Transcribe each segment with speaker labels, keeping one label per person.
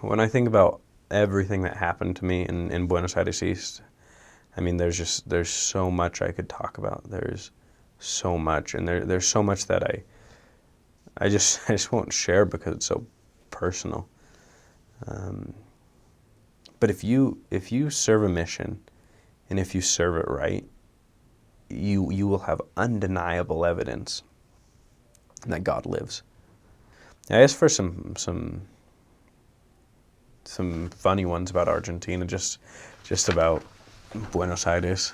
Speaker 1: when I think about everything that happened to me in Buenos Aires East, I mean, there's so much I could talk about. There's so much, and there's so much that I just I just won't share because it's so personal. Um, but if you serve a mission, and if you serve it right, you will have undeniable evidence that God lives. I asked for some funny ones about Argentina, just about Buenos Aires.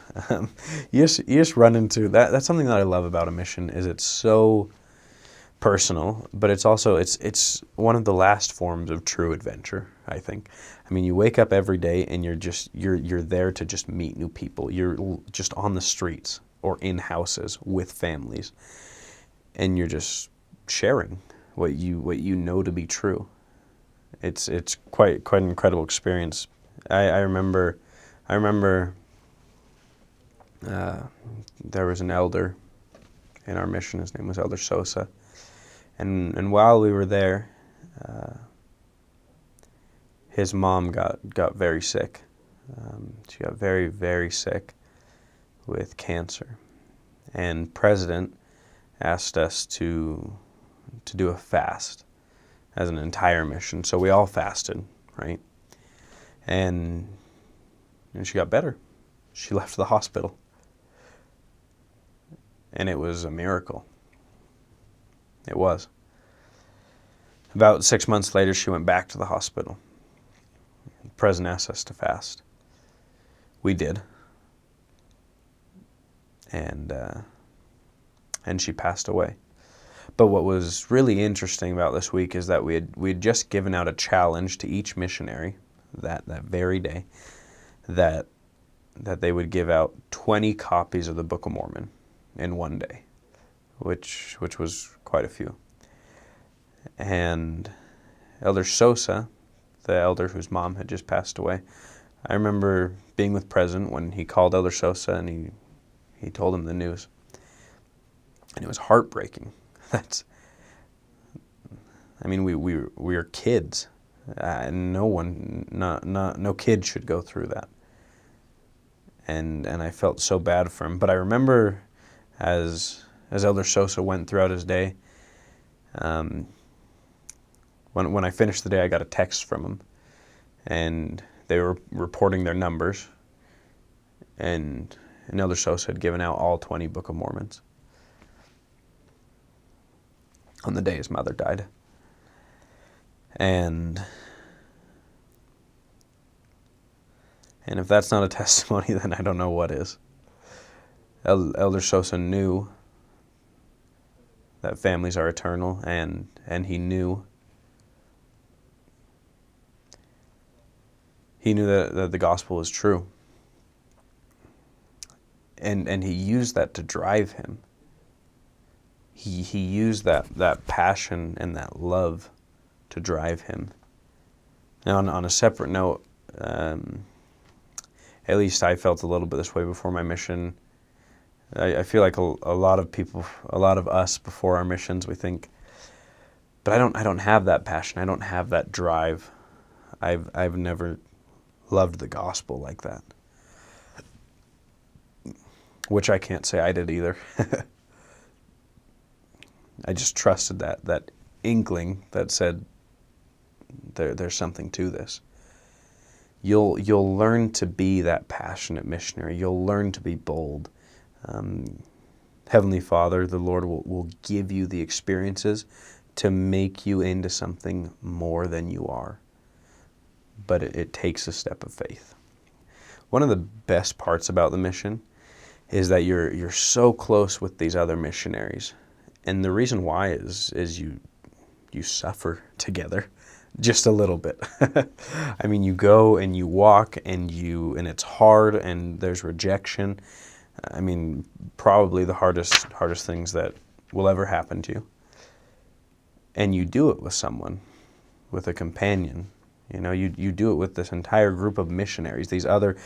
Speaker 1: You just run into that. That's something that I love about a mission is it's so personal, but it's also it's one of the last forms of true adventure, I think. I mean, you wake up every day and you're there to just meet new people. You're just on the streets or in houses with families, and you're just sharing what you know to be true. It's quite an incredible experience. I remember uh, there was an elder in our mission. His name was Elder Sosa, and while we were there, uh, his mom got very sick. She got very, very sick with cancer, and President asked us to do a fast as an entire mission. So we all fasted, right? And she got better. She left the hospital, and it was a miracle. It was. About 6 months later, she went back to the hospital. The president asked us to fast. We did, and she passed away. But what was really interesting about this week is that we had just given out a challenge to each missionary that very day that they would give out 20 copies of the Book of Mormon in one day, which was quite a few. And Elder Sosa, the elder whose mom had just passed away, I remember being with President when he called Elder Sosa and he told him the news. And it was heartbreaking. I mean, we were kids. No kid should go through that. And I felt so bad for him. But I remember as Elder Sosa went throughout his day, when I finished the day, I got a text from him, and they were reporting their numbers, and Elder Sosa had given out all 20 Book of Mormons on the day his mother died. And if that's not a testimony, then I don't know what is. Elder Sosa knew that families are eternal, and he knew that the gospel was true. And he used that to drive him. He used that passion and that love to drive him. Now, on a separate note, at least I felt a little bit this way before my mission. I feel like a lot of people, a lot of us before our missions, we think, but I don't have that passion. I don't have that drive. I've never loved the gospel like that, which I can't say I did either. I just trusted that inkling that said there's something to this. You'll learn to be that passionate missionary. You'll learn to be bold. Heavenly Father, the Lord will give you the experiences to make you into something more than you are. But it takes a step of faith. One of the best parts about the mission is that you're so close with these other missionaries. And the reason why is you suffer together just a little bit. I mean, you go and you walk and it's hard and there's rejection. I mean, probably the hardest things that will ever happen to you. And you do it with someone, with a companion. You know, you do it with this entire group of missionaries, these other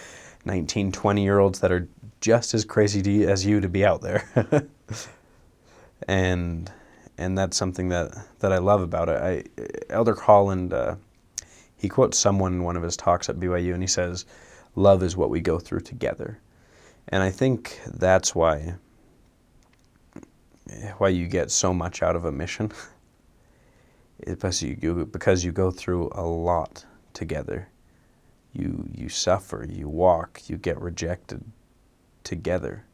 Speaker 1: 19, 20-year-olds that are just as crazy as you to be out there. And that's something that I love about it. Elder Holland, He quotes someone in one of his talks at BYU, and he says, "Love is what we go through together." And I think that's why you get so much out of a mission. Because you go through a lot together. You suffer, you walk, you get rejected together.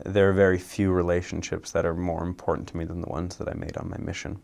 Speaker 1: There are very few relationships that are more important to me than the ones that I made on my mission.